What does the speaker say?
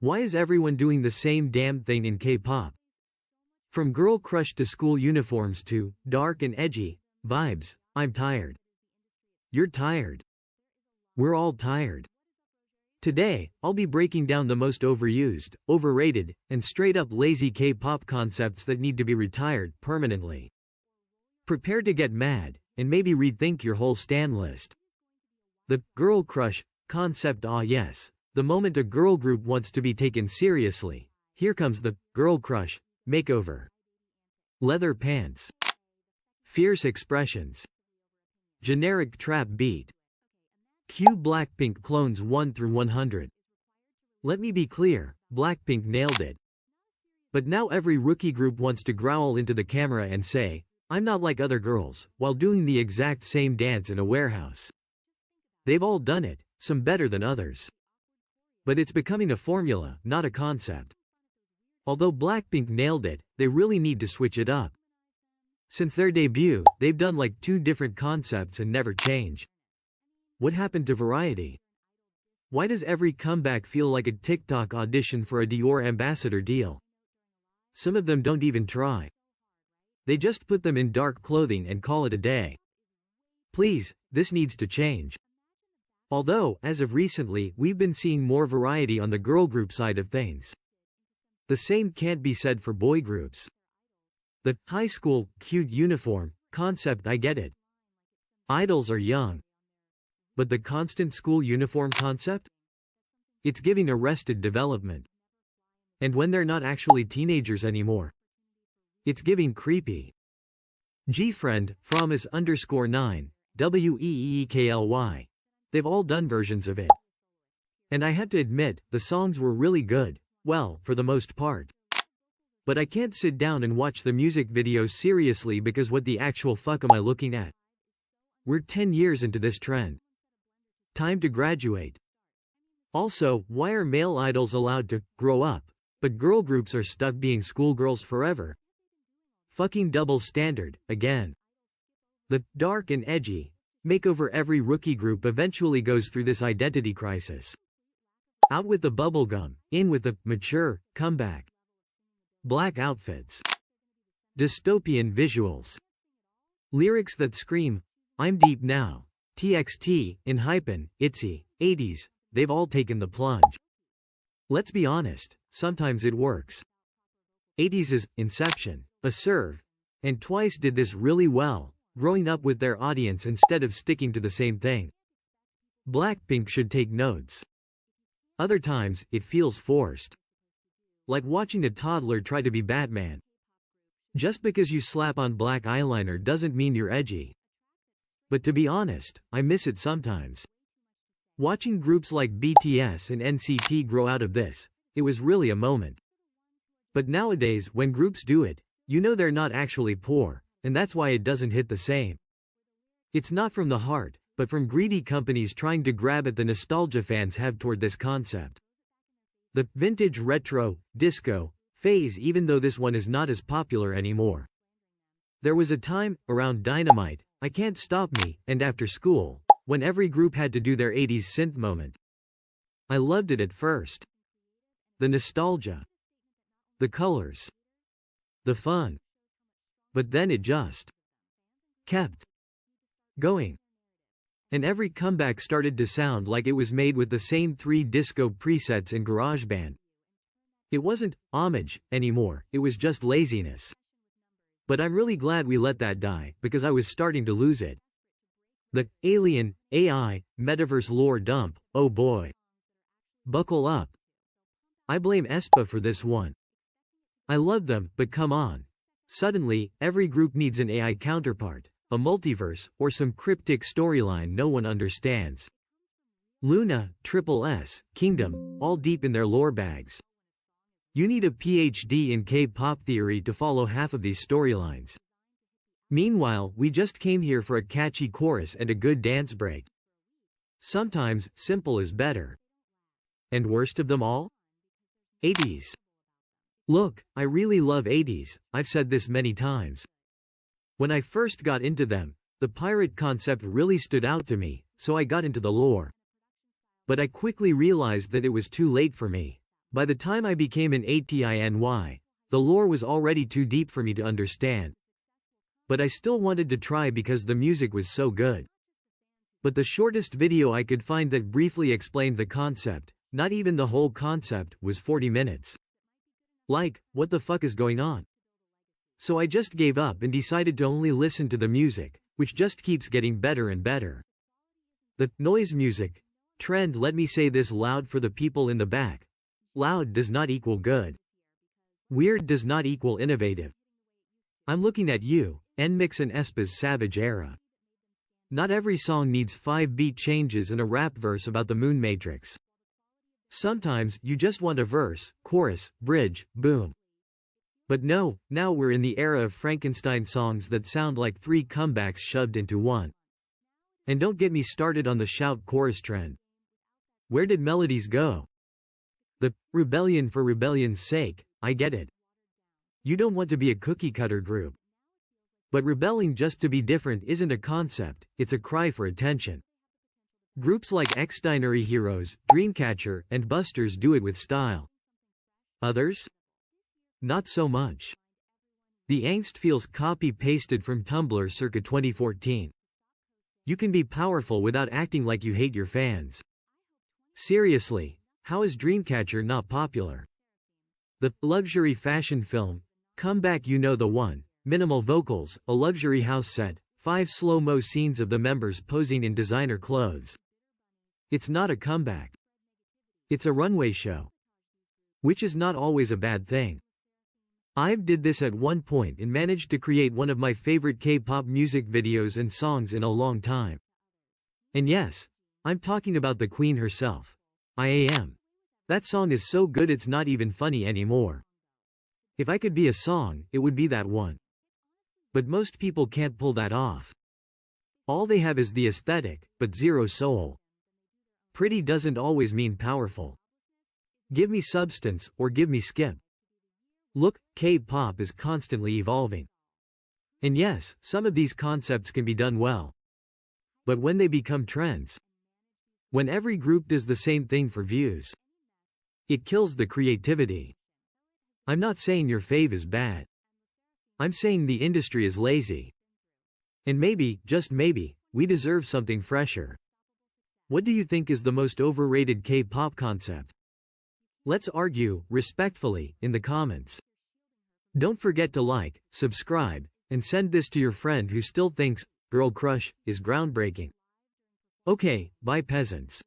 Why is everyone doing the same damn thing in K-pop? From girl crush to school uniforms to dark and edgy vibes, I'm tired. You're tired. We're all tired. Today, I'll be breaking down the most overused, overrated, and straight-up lazy K-pop concepts that need to be retired permanently. Prepare to get mad, and maybe rethink your whole stan list. The girl crush concept. Ah yes, the moment a girl group wants to be taken seriously, here comes the girl crush makeover. Leather pants. Fierce expressions. Generic trap beat. Cue Blackpink clones 1 through 100. Let me be clear, Blackpink nailed it. But now every rookie group wants to growl into the camera and say, "I'm not like other girls," while doing the exact same dance in a warehouse. They've all done it, some better than others. But it's becoming a formula, not a concept. Although Blackpink nailed it, they really need to switch it up. Since their debut, they've done like 2 different concepts and never change. What happened to variety? Why does every comeback feel like a TikTok audition for a Dior ambassador deal? Some of them don't even try. They just put them in dark clothing and call it a day. Please, this needs to change. Although, as of recently, we've been seeing more variety on the girl group side of things. The same can't be said for boy groups. The high school, cute uniform concept, I get it. Idols are young. But the constant school uniform concept? It's giving Arrested Development. And when they're not actually teenagers anymore, it's giving creepy. Gfriend, Fromis_9, WEEKLY. They've all done versions of it. And I have to admit, the songs were really good, well, for the most part. But I can't sit down and watch the music videos seriously because what the actual fuck am I looking at? We're 10 years into this trend. Time to graduate. Also, why are male idols allowed to grow up, but girl groups are stuck being schoolgirls forever? Fucking double standard, again. The dark and edgy makeover. Every rookie group eventually goes through this identity crisis. Out with the bubblegum, in with the mature comeback. Black outfits. Dystopian visuals. Lyrics that scream, "I'm deep now." TXT, Enhypen, Itzy, Ateez, they've all taken the plunge. Let's be honest, sometimes it works. Ateez's Inception, A Serve, and Twice did this really well, growing up with their audience instead of sticking to the same thing. Blackpink should take notes. Other times, it feels forced. Like watching a toddler try to be Batman. Just because you slap on black eyeliner doesn't mean you're edgy. But to be honest, I miss it sometimes. Watching groups like BTS and NCT grow out of this, it was really a moment. But nowadays, when groups do it, you know they're not actually poor, and that's why it doesn't hit the same. It's not from the heart, but from greedy companies trying to grab at the nostalgia fans have toward this concept. The vintage retro, disco, phase, even though this one is not as popular anymore. There was a time, around Dynamite, I Can't Stop Me, and After School, when every group had to do their 80s synth moment. I loved it at first. The nostalgia. The colors. The fun. But then it just kept going. And every comeback started to sound like it was made with the same 3 disco presets in GarageBand. It wasn't homage anymore, it was just laziness. But I'm really glad we let that die, because I was starting to lose it. The alien, AI, metaverse lore dump, oh boy. Buckle up. I blame aespa for this one. I love them, but come on. Suddenly, every group needs an AI counterpart, a multiverse, or some cryptic storyline no one understands. Luna, Triple S, Kingdom, all deep in their lore bags. You need a PhD in K-pop theory to follow half of these storylines. Meanwhile, we just came here for a catchy chorus and a good dance break. Sometimes, simple is better. And worst of them all? Ateez. Look, I really love Ateez, I've said this many times. When I first got into them, the pirate concept really stood out to me, so I got into the lore. But I quickly realized that it was too late for me. By the time I became an ATINY, the lore was already too deep for me to understand. But I still wanted to try because the music was so good. But the shortest video I could find that briefly explained the concept, not even the whole concept, was 40 minutes. Like, what the fuck is going on? So I just gave up and decided to only listen to the music, which just keeps getting better and better. The noise music trend, let me say this loud for the people in the back. Loud does not equal good. Weird does not equal innovative. I'm looking at you, Nmixx and aespa's Savage era. Not every song needs 5 beat changes and a rap verse about the moon matrix. Sometimes you just want a verse, chorus, bridge, boom. But no, now we're in the era of Frankenstein songs that sound like 3 comebacks shoved into one. And don't get me started on the shout chorus trend. Where did melodies go? The rebellion for rebellion's sake, I get it. You don't want to be a cookie cutter group. But rebelling just to be different isn't a concept, it's a cry for attention. Groups like Extinary Heroes, Dreamcatcher, and Busters do it with style. Others? Not so much. The angst feels copy-pasted from Tumblr circa 2014. You can be powerful without acting like you hate your fans. Seriously, how is Dreamcatcher not popular? The luxury fashion film, Comeback, you know the one, minimal vocals, a luxury house set, 5 slow-mo scenes of the members posing in designer clothes. It's not a comeback. It's a runway show. Which is not always a bad thing. I did this at one point and managed to create one of my favorite K-pop music videos and songs in a long time. And yes, I'm talking about the queen herself. I am. That song is so good it's not even funny anymore. If I could be a song, it would be that one. But most people can't pull that off. All they have is the aesthetic, but zero soul. Pretty doesn't always mean powerful. Give me substance, or give me skip. Look, K-pop is constantly evolving. And yes, some of these concepts can be done well. But when they become trends, when every group does the same thing for views, it kills the creativity. I'm not saying your fave is bad. I'm saying the industry is lazy. And maybe, just maybe, we deserve something fresher. What do you think is the most overrated K-pop concept? Let's argue, respectfully, in the comments. Don't forget to like, subscribe, and send this to your friend who still thinks Girl Crush is groundbreaking. Okay, bye peasants.